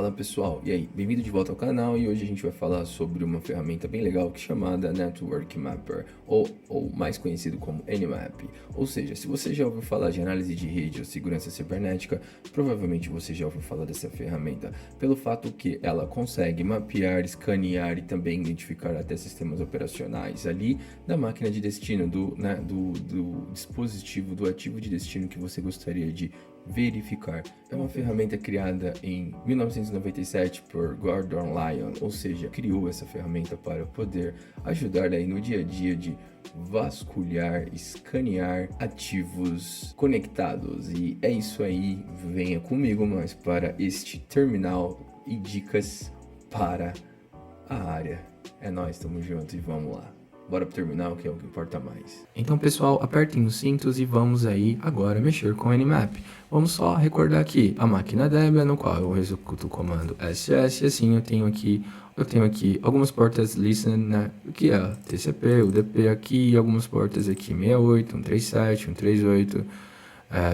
Fala pessoal, e aí? Bem-vindo de volta ao canal e hoje a gente vai falar sobre uma ferramenta bem legal que é chamada Network Mapper, ou mais conhecido como Nmap. Ou seja, se você já ouviu falar de análise de rede ou segurança cibernética, provavelmente você já ouviu falar dessa ferramenta, pelo fato que ela consegue mapear, escanear e também identificar até sistemas operacionais ali da máquina de destino, do dispositivo, do ativo de destino que você gostaria de verificar. É uma ferramenta criada em 1997 por Gordon Lyon, ou seja, criou essa ferramenta para poder ajudar aí no dia a dia de vasculhar, escanear ativos conectados. E é isso aí, venha comigo mais para este terminal e dicas para a área. É nóis, tamo junto e vamos lá. Bora pro terminal, que é o que importa mais. Então, pessoal, apertem os cintos e vamos aí agora mexer com o Nmap. Vamos só recordar aqui a máquina Debian, no qual eu executo o comando ss, e assim eu tenho aqui algumas portas listen, né, que é TCP, UDP aqui, e algumas portas aqui 68, 137, 138,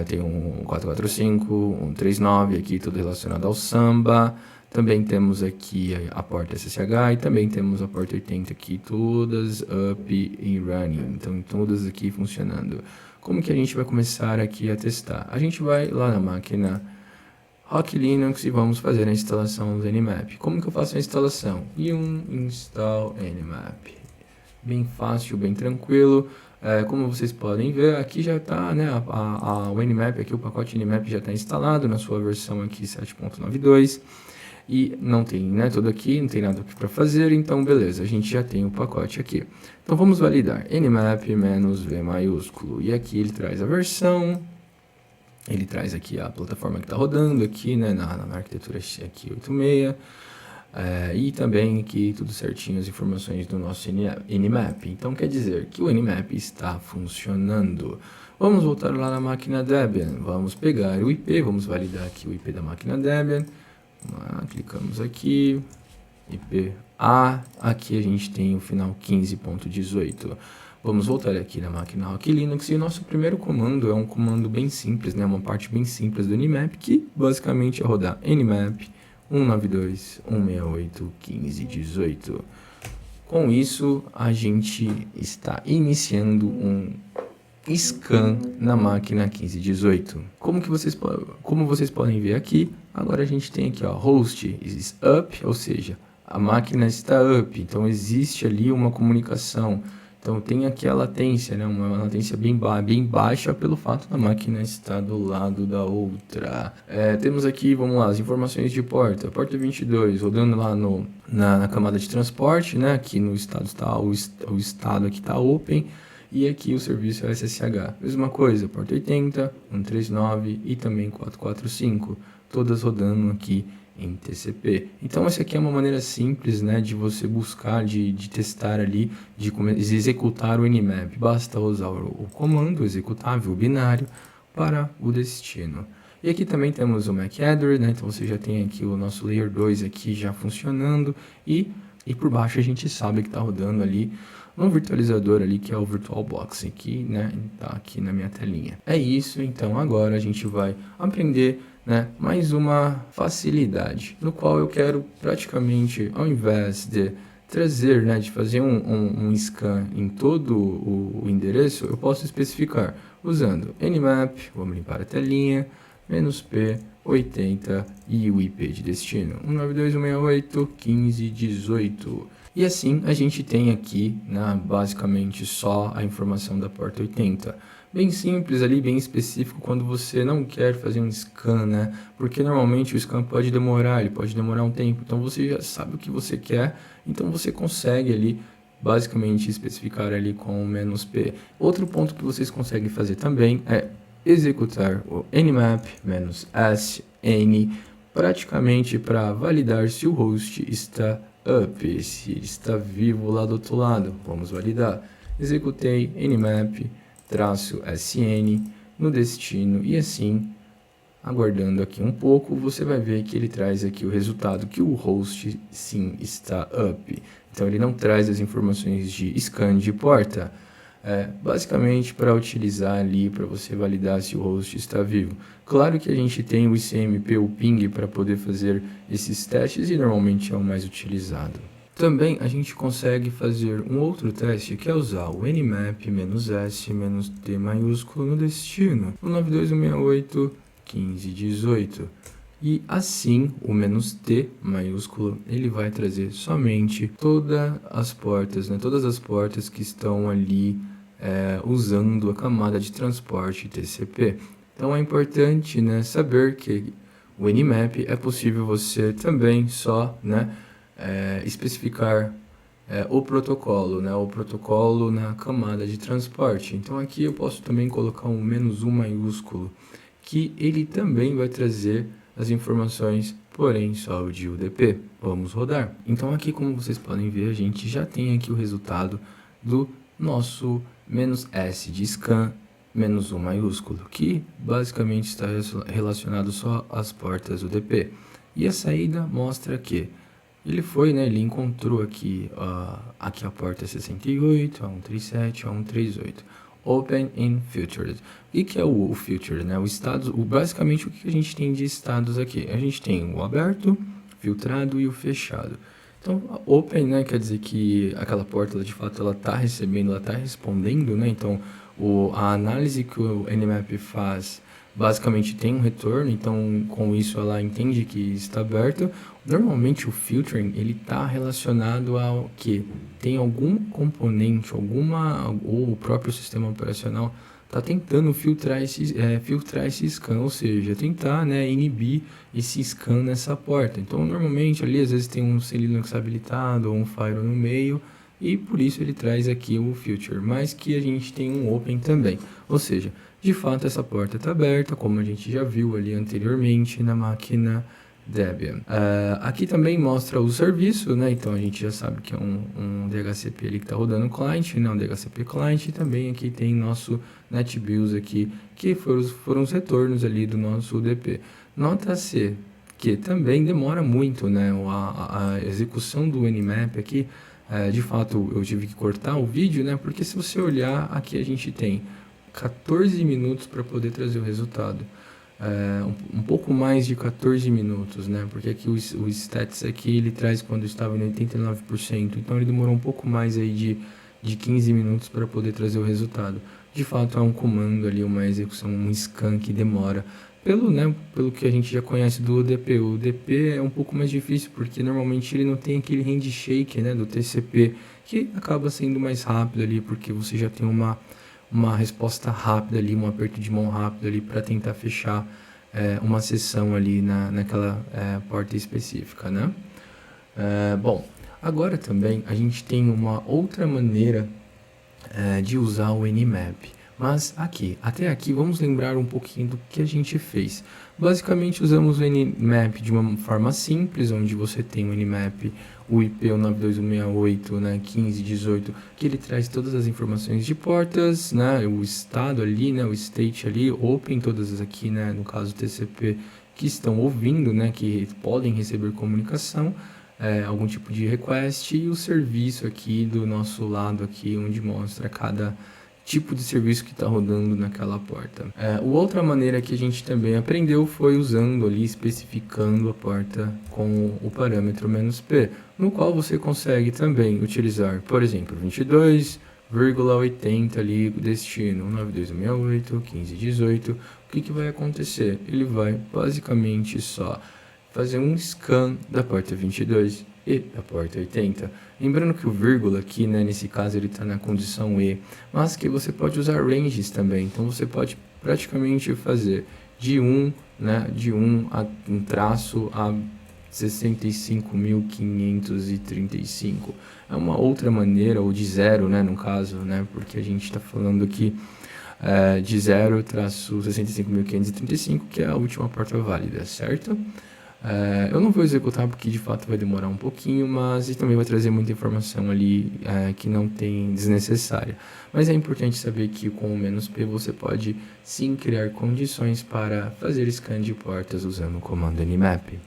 tem um 445, 139 aqui, tudo relacionado ao Samba. Também temos aqui a porta SSH e também temos a porta 80 aqui, todas up e running, então todas aqui funcionando. Como que a gente vai começar aqui a testar? A gente vai lá na máquina Rock Linux e vamos fazer a instalação do Nmap. Como que eu faço a instalação? Yum install Nmap. Bem fácil, bem tranquilo. Como vocês podem ver, aqui já está, né, o Nmap, aqui o pacote Nmap já está instalado na sua versão aqui 7.92. E não tem, né, tudo aqui, não tem nada aqui para fazer, então beleza, a gente já tem o pacote aqui. Então vamos validar nmap-v maiúsculo, e aqui ele traz a versão, ele traz aqui a plataforma que está rodando aqui, né, na arquitetura aqui 86, e também aqui tudo certinho as informações do nosso Nmap. Então quer dizer que o Nmap está funcionando. Vamos voltar lá na máquina Debian, vamos pegar o IP, vamos validar aqui o IP da máquina Debian. Clicamos aqui, IP A, aqui a gente tem o final 15.18. Vamos voltar aqui na máquina Rock Linux e o nosso primeiro comando é um comando bem simples, né? Uma parte bem simples do Nmap, que basicamente é rodar nmap 192.168.15.18. Com isso, a gente está iniciando um scan na máquina 1518. Como vocês podem ver aqui, agora a gente tem aqui, ó, host is up, ou seja, a máquina está up, então existe ali uma comunicação. Então tem aqui a latência, né, uma latência bem baixa pelo fato da máquina estar do lado da outra. Temos aqui, vamos lá, as informações de porta 22, rodando lá na camada de transporte, né, aqui no estado está o estado aqui está open. E aqui o serviço é SSH. Mesma coisa, porta 80, 139 e também 445. Todas rodando aqui em TCP. Então essa aqui é uma maneira simples, né, de você buscar, de testar ali, de executar o Nmap. Basta usar o comando executável binário para o destino. E aqui também temos o MAC Header, né, então você já tem aqui o nosso Layer 2 aqui já funcionando. E por baixo a gente sabe que está rodando ali um virtualizador ali, que é o VirtualBox aqui, né, tá aqui na minha telinha. É isso, então agora a gente vai aprender, né, mais uma facilidade, no qual eu quero praticamente, ao invés de trazer, né, de fazer um scan em todo o endereço, eu posso especificar usando nmap, vamos limpar a telinha, -p 80 e o IP de destino 192.168.15.18. E assim a gente tem aqui, né, basicamente só a informação da porta 80. Bem simples ali, bem específico quando você não quer fazer um scan, né? Porque normalmente o scan pode demorar, ele pode demorar um tempo. Então você já sabe o que você quer, então você consegue ali basicamente especificar ali com o -p. Outro ponto que vocês conseguem fazer também é executar o nmap-sn praticamente para validar se o host está up, se está vivo lá do outro lado. Vamos validar. Executei nmap-sn no destino e assim, aguardando aqui um pouco, você vai ver que ele traz aqui o resultado que o host sim está up. Então ele não traz as informações de scan de porta. basicamente para utilizar ali, para você validar se o host está vivo. Claro que a gente tem o ICMP, o ping, para poder fazer esses testes e normalmente é o mais utilizado. Também a gente consegue fazer um outro teste que é usar o nmap-s-t maiúsculo no destino, no 92.168.15.18. E assim, o "-t" maiúsculo, ele vai trazer somente todas as portas, né? Todas as portas que estão ali usando a camada de transporte TCP. Então é importante, né, saber que o Nmap é possível você também só, né, especificar o protocolo, né, o protocolo na camada de transporte. Então aqui eu posso também colocar um "-1" maiúsculo, que ele também vai trazer as informações, porém só o de UDP. Vamos rodar. Então aqui, como vocês podem ver, a gente já tem aqui o resultado do nosso "-s" de scan "-1" maiúsculo, que basicamente está relacionado só às portas UDP. E a saída mostra que ele foi, né, ele encontrou aqui a porta 68, a 137, a 138. Open and Filtered. O que é o filtered, né? O estado, basicamente o que a gente tem de estados aqui? A gente tem o aberto, filtrado e o fechado. Então, open, né, quer dizer que aquela porta, ela, de fato, ela está recebendo, ela está respondendo, né? Então, a análise que o Nmap faz basicamente tem um retorno, então com isso ela entende que está aberto. Normalmente o filtering ele está relacionado ao que tem algum componente, ou o próprio sistema operacional está tentando filtrar esse scan, ou seja, tentar, né, inibir esse scan nessa porta. Então normalmente ali às vezes tem um Linux habilitado ou um firewall no meio, e por isso ele traz aqui o filter, mas que a gente tem um open também, ou seja, de fato essa porta está aberta, como a gente já viu ali anteriormente na máquina Debian. Aqui também mostra o serviço, né? Então a gente já sabe que é um DHCP ali que está rodando o client, né? Um DHCP client, e também aqui tem nosso NetBIOS aqui, que foram os retornos ali do nosso UDP. Nota-se que também demora muito, né? A execução do Nmap aqui, de fato eu tive que cortar o vídeo, né? Porque se você olhar aqui a gente tem 14 minutos para poder trazer o resultado. Um pouco mais de 14 minutos, né? Porque aqui o stats aqui ele traz quando estava em 89%, então ele demorou um pouco mais aí de 15 minutos para poder trazer o resultado. De fato é um comando ali, uma execução, um scan que demora. Pelo que a gente já conhece do UDP. O UDP é um pouco mais difícil porque normalmente ele não tem aquele handshake, né, do TCP, que acaba sendo mais rápido ali porque você já tem uma resposta rápida ali, um aperto de mão rápido ali para tentar fechar uma sessão ali naquela porta específica, né? Bom, agora também a gente tem uma outra maneira de usar o Nmap. Mas até aqui, vamos lembrar um pouquinho do que a gente fez. Basicamente, usamos o Nmap de uma forma simples, onde você tem o Nmap, o IP 192.168, né, 15.18, que ele traz todas as informações de portas, né, o estado ali, né, o state ali, open, todas aqui, né, no caso TCP, que estão ouvindo, né, que podem receber comunicação, algum tipo de request, e o serviço aqui do nosso lado aqui, onde mostra cada tipo de serviço que está rodando naquela porta. Outra maneira que a gente também aprendeu foi usando ali, especificando a porta com o parâmetro "-p, no qual você consegue também utilizar, por exemplo, 22,80 ali, destino 92.168.15.18. O que vai acontecer? Ele vai basicamente só fazer um scan da porta 22 e da porta 80. Lembrando que o vírgula aqui, né, nesse caso ele está na condição E, mas que você pode usar ranges também. Então você pode praticamente fazer de 1, né, de 1 a um traço a 65.535. É uma outra maneira, ou de 0, né, no caso, né, porque a gente está falando aqui de 0-65.535, que é a última porta válida, certo? Eu não vou executar porque de fato vai demorar um pouquinho, mas e também vai trazer muita informação ali que não tem desnecessária. Mas é importante saber que com o "-p você pode sim criar condições para fazer scan de portas usando o comando Nmap.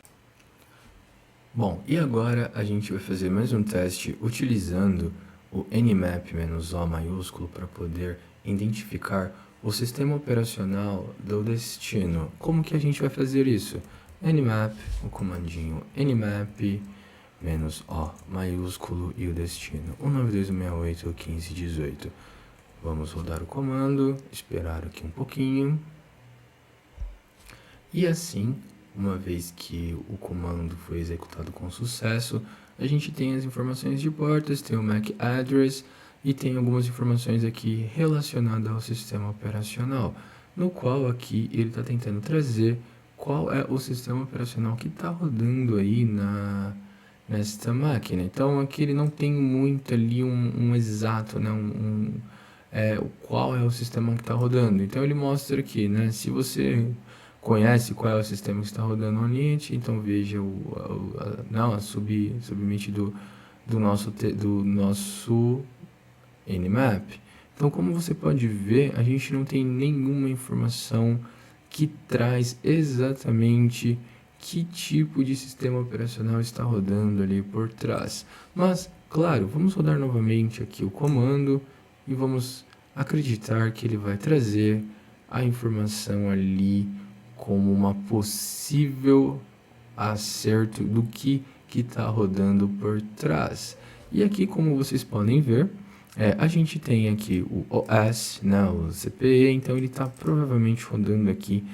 Bom, e agora a gente vai fazer mais um teste utilizando o Nmap-O maiúsculo para poder identificar o sistema operacional do destino. Como que a gente vai fazer isso? Nmap, o comandinho Nmap-O maiúsculo e o destino 192.168.15.18. Vamos rodar o comando, esperar aqui um pouquinho. E assim, uma vez que o comando foi executado com sucesso, a gente tem as informações de portas, tem o MAC address e tem algumas informações aqui relacionadas ao sistema operacional, no qual aqui ele está tentando trazer qual é o sistema operacional que está rodando aí nesta máquina. Então aqui ele não tem muito ali um exato, né, qual é o sistema que está rodando. Então ele mostra aqui, né, se você conhece qual é o sistema que está rodando no Unity, então veja a submit do nosso Nmap. Então, como você pode ver, a gente não tem nenhuma informação que traz exatamente que tipo de sistema operacional está rodando ali por trás. Mas, claro, vamos rodar novamente aqui o comando e vamos acreditar que ele vai trazer a informação ali como uma possível acerto do que está rodando por trás. E aqui, como vocês podem ver, a gente tem aqui o OS, né, o CPE, então ele está provavelmente rodando aqui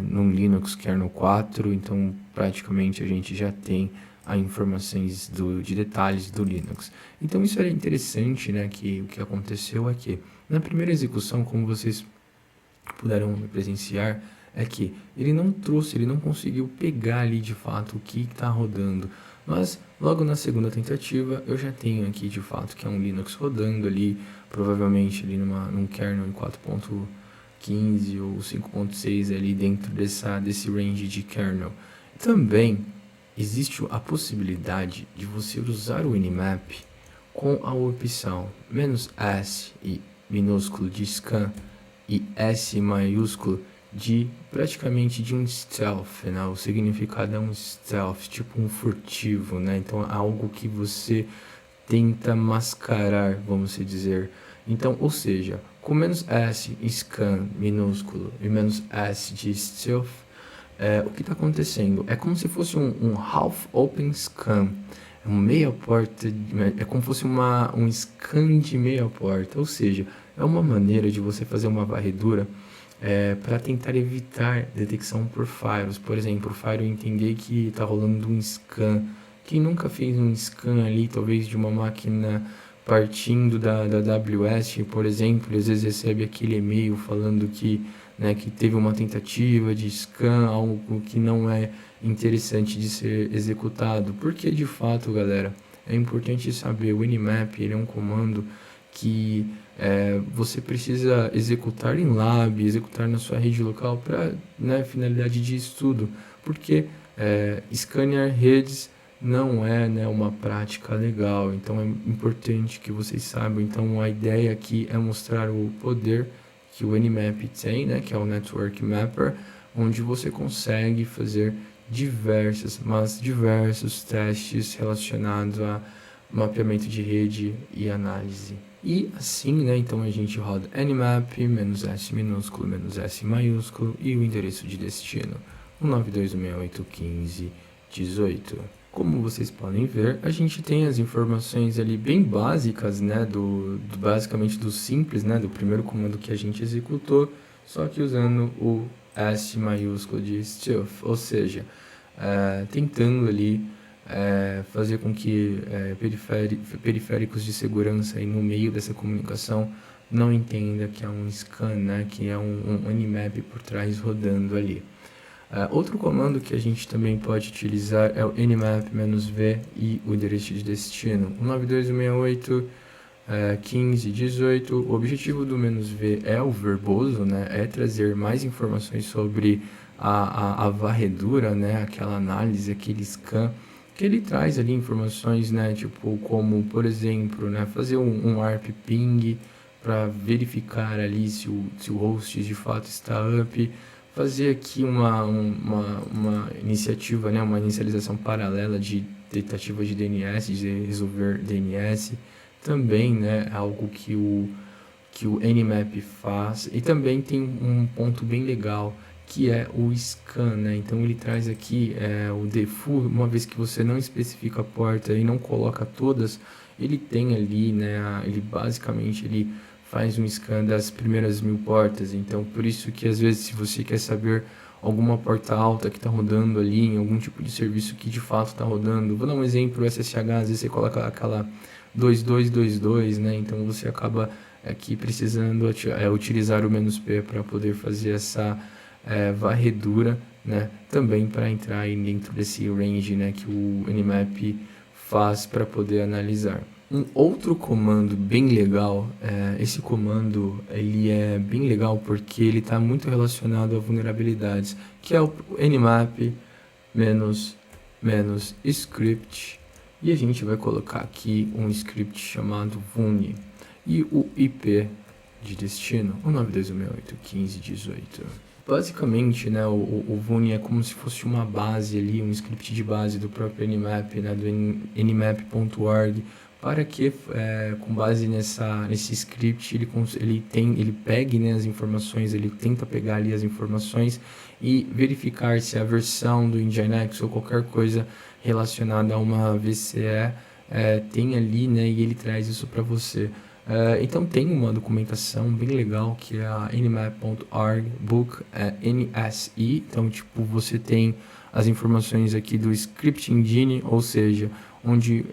no Linux kernel 4, então praticamente a gente já tem as informações de detalhes do Linux. Então isso é interessante, né, que o que aconteceu aqui. Na primeira execução, como vocês puderam presenciar, é que ele não conseguiu pegar ali de fato o que está rodando. Mas logo na segunda tentativa eu já tenho aqui de fato que é um Linux rodando ali, provavelmente ali num kernel em 4.15 ou 5.6 ali dentro desse range de kernel. Também existe a possibilidade de você usar o Nmap com a opção "-s" e minúsculo de scan e S maiúsculo de praticamente de um stealth, né? O significado é um stealth, tipo um furtivo, né? Então é algo que você tenta mascarar, vamos dizer. Então, ou seja, com "-s" scan minúsculo e "-s" de stealth, o que está acontecendo? É como se fosse um half open scan, meia porta, é como se fosse um scan de meia porta, ou seja, é uma maneira de você fazer uma varredura para tentar evitar detecção por firewalls. Por exemplo, o firewall entender que está rolando um scan. Quem nunca fez um scan ali, talvez de uma máquina partindo da AWS, por exemplo, às vezes recebe aquele e-mail falando que teve uma tentativa de scan, algo que não é interessante de ser executado. Porque, de fato, galera, é importante saber, o Nmap ele é um comando que você precisa executar em lab, executar na sua rede local para finalidade de estudo, porque escanear redes não é uma prática legal, então é importante que vocês saibam. Então a ideia aqui é mostrar o poder que o Nmap tem, que é o Network Mapper, onde você consegue fazer diversos testes relacionados a mapeamento de rede e análise. E assim, então a gente roda Nmap, "-s" minúsculo, "-s" maiúsculo e o endereço de destino, 192.168.15.18. Como vocês podem ver, a gente tem as informações ali bem básicas, basicamente do simples, do primeiro comando que a gente executou, só que usando o S maiúsculo de stealth, ou seja, tentando ali fazer com que periféricos de segurança aí no meio dessa comunicação não entenda que é um scan, que é um Nmap por trás rodando ali. Outro comando que a gente também pode utilizar é o Nmap-v e o endereço de destino, 192.168.15.18. O objetivo do "-v" é o verboso, é trazer mais informações sobre a varredura, aquela análise, aquele scan, que ele traz ali informações, tipo como, por exemplo, fazer um ARP ping para verificar ali se o host de fato está up, fazer aqui uma iniciativa, uma inicialização paralela de tentativa de DNS, de resolver DNS, também, né, é algo que o Nmap faz, e também tem um ponto bem legal, que é o scan, né? Então ele traz aqui o default, uma vez que você não especifica a porta e não coloca todas, ele tem ali, né, ele basicamente ele faz um scan das primeiras 1000 portas. Então por isso que às vezes, se você quer saber alguma porta alta que está rodando ali em algum tipo de serviço que de fato está rodando, vou dar um exemplo, o SSH, às vezes você coloca aquela 2222, né? Então você acaba aqui precisando utilizar o "-p" para poder fazer essa varredura, né? Também para entrar aí dentro desse range, né, que o Nmap faz para poder analisar. Um outro comando bem legal, esse comando ele é bem legal porque ele está muito relacionado a vulnerabilidades, que é o nmap -script, e a gente vai colocar aqui um script chamado vune e o IP de destino, 192.168.15.18. Basicamente, né, o vune é como se fosse uma base ali, um script de base do próprio Nmap, né, do nmap.org, para que, com base nesse script, ele pegue, né, as informações, ele tenta pegar ali as informações e verificar se a versão do Nginx ou qualquer coisa relacionada a uma VCE tem ali, né, e ele traz isso para você. Então tem uma documentação bem legal que é a nmap.org book NSE. Então, tipo, você tem as informações aqui do Script Engine, ou seja, onde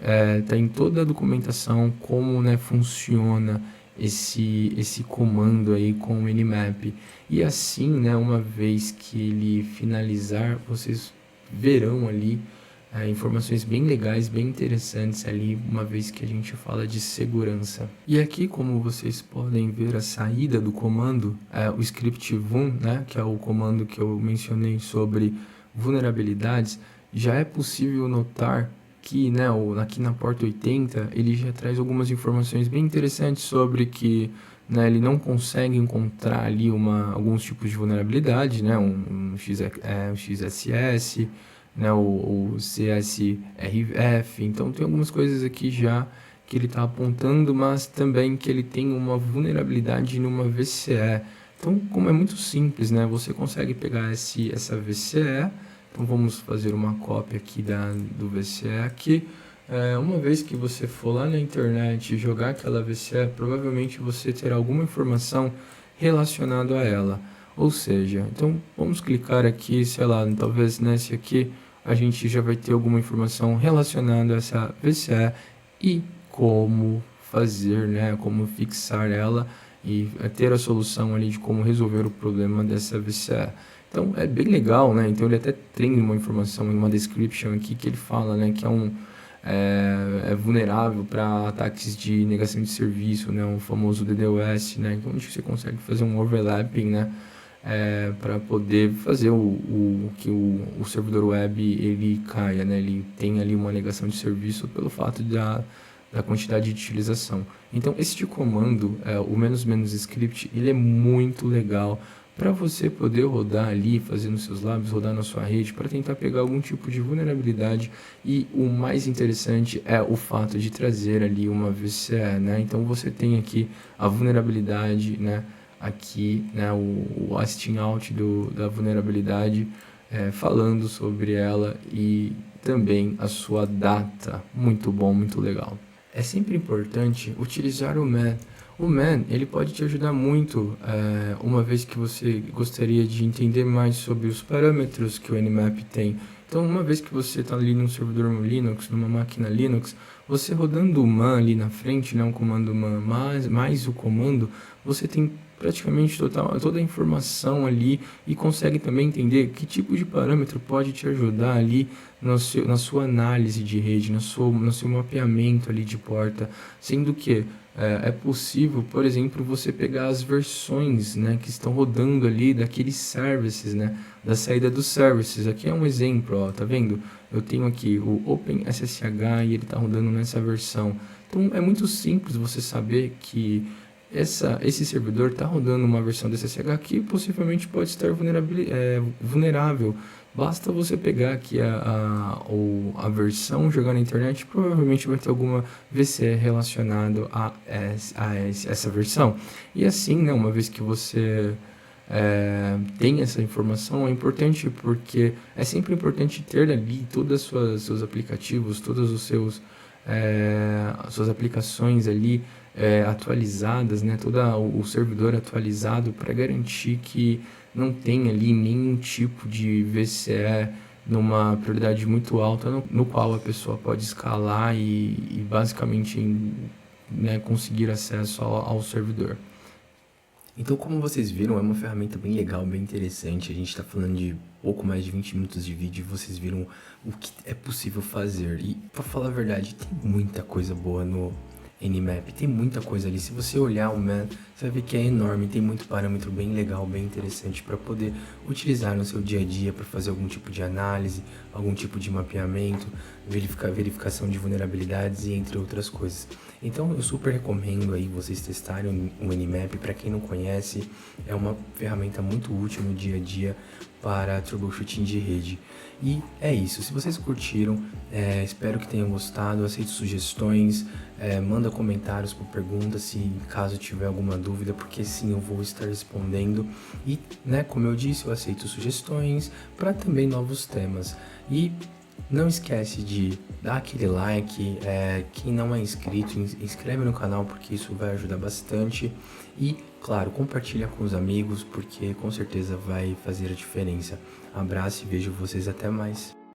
tem toda a documentação como, né, funciona esse comando aí com o Nmap. E assim, né, uma vez que ele finalizar, vocês verão ali informações bem legais, bem interessantes ali, uma vez que a gente fala de segurança. E aqui, como vocês podem ver a saída do comando, o script vun, né, que é o comando que eu mencionei sobre vulnerabilidades, já é possível notar que, né, aqui na porta 80, ele já traz algumas informações bem interessantes sobre que, né, ele não consegue encontrar ali alguns tipos de vulnerabilidade, né, um XSS, né, o CSRF. Então tem algumas coisas aqui já que ele está apontando, mas também que ele tem uma vulnerabilidade numa VCE. Então, como é muito simples, né, você consegue pegar essa VCE. Então vamos fazer uma cópia aqui do VCE aqui. Uma vez que você for lá na internet e jogar aquela VCE, provavelmente você terá alguma informação relacionada a ela. Ou seja, então vamos clicar aqui, sei lá, talvez nesse aqui a gente já vai ter alguma informação relacionada a essa VCE e como fazer, né, como fixar ela e ter a solução ali de como resolver o problema dessa VCE. Então é bem legal, né? Então ele até tem uma informação em uma description aqui que ele fala, né, que é vulnerável para ataques de negação de serviço, né, o famoso DDoS, né? Então onde você consegue fazer um overlapping, né, para poder fazer que o servidor web ele caia, né? Ele tem ali uma negação de serviço pelo fato da quantidade de utilização. Então este comando, o "-script, ele é muito legal para você poder rodar ali, fazer nos seus labs, rodar na sua rede, para tentar pegar algum tipo de vulnerabilidade. E o mais interessante é o fato de trazer ali uma VCE, né? Então você tem aqui a vulnerabilidade, né? Aqui, né, o asting out da vulnerabilidade, falando sobre ela e também a sua data. Muito bom, muito legal. É sempre importante utilizar o man. O man, ele pode te ajudar muito, uma vez que você gostaria de entender mais sobre os parâmetros que o Nmap tem. Então, uma vez que você está ali num servidor Linux, numa máquina Linux, você rodando o man ali na frente, né, um comando man mais o comando, você tem praticamente toda a informação ali e consegue também entender que tipo de parâmetro pode te ajudar ali na sua análise de rede, no seu mapeamento ali de porta, sendo que é possível, por exemplo, você pegar as versões, né, que estão rodando ali daqueles services, né, da saída dos services. Aqui é um exemplo, ó, tá vendo? Eu tenho aqui o OpenSSH e ele está rodando nessa versão. Então é muito simples você saber que esse servidor está rodando uma versão desse SSH que possivelmente pode estar vulnerável Basta você pegar aqui a versão, jogar na internet, provavelmente vai ter alguma VCE relacionado essa versão. E assim, né, uma vez que você tem essa informação, é importante porque é sempre importante ter ali todos os seus aplicativos, todos os seus as suas aplicações ali atualizadas, né? Todo o servidor atualizado para garantir que não tem ali nenhum tipo de VCE numa prioridade muito alta, no qual a pessoa pode escalar e basicamente, né, conseguir acesso ao servidor. Então, como vocês viram, é uma ferramenta bem legal, bem interessante. A gente está falando de pouco mais de 20 minutos de vídeo e vocês viram o que é possível fazer. E, para falar a verdade, tem muita coisa boa no Nmap, tem muita coisa ali. Se você olhar o Man, você vai ver que é enorme, tem muito parâmetro bem legal, bem interessante para poder utilizar no seu dia a dia, para fazer algum tipo de análise, algum tipo de mapeamento, verificação de vulnerabilidades e entre outras coisas. Então eu super recomendo aí vocês testarem o Nmap. Para quem não conhece, é uma ferramenta muito útil no dia a dia para troubleshooting de rede. E é isso, se vocês curtiram, espero que tenham gostado, aceito sugestões, manda comentários por perguntas se caso tiver alguma dúvida, porque sim, eu vou estar respondendo. E, né, como eu disse, eu aceito sugestões para também novos temas. E não esquece de dar aquele like, quem não é inscrito, inscreve no canal porque isso vai ajudar bastante. E, claro, compartilha com os amigos porque com certeza vai fazer a diferença. Abraço e vejo vocês até mais.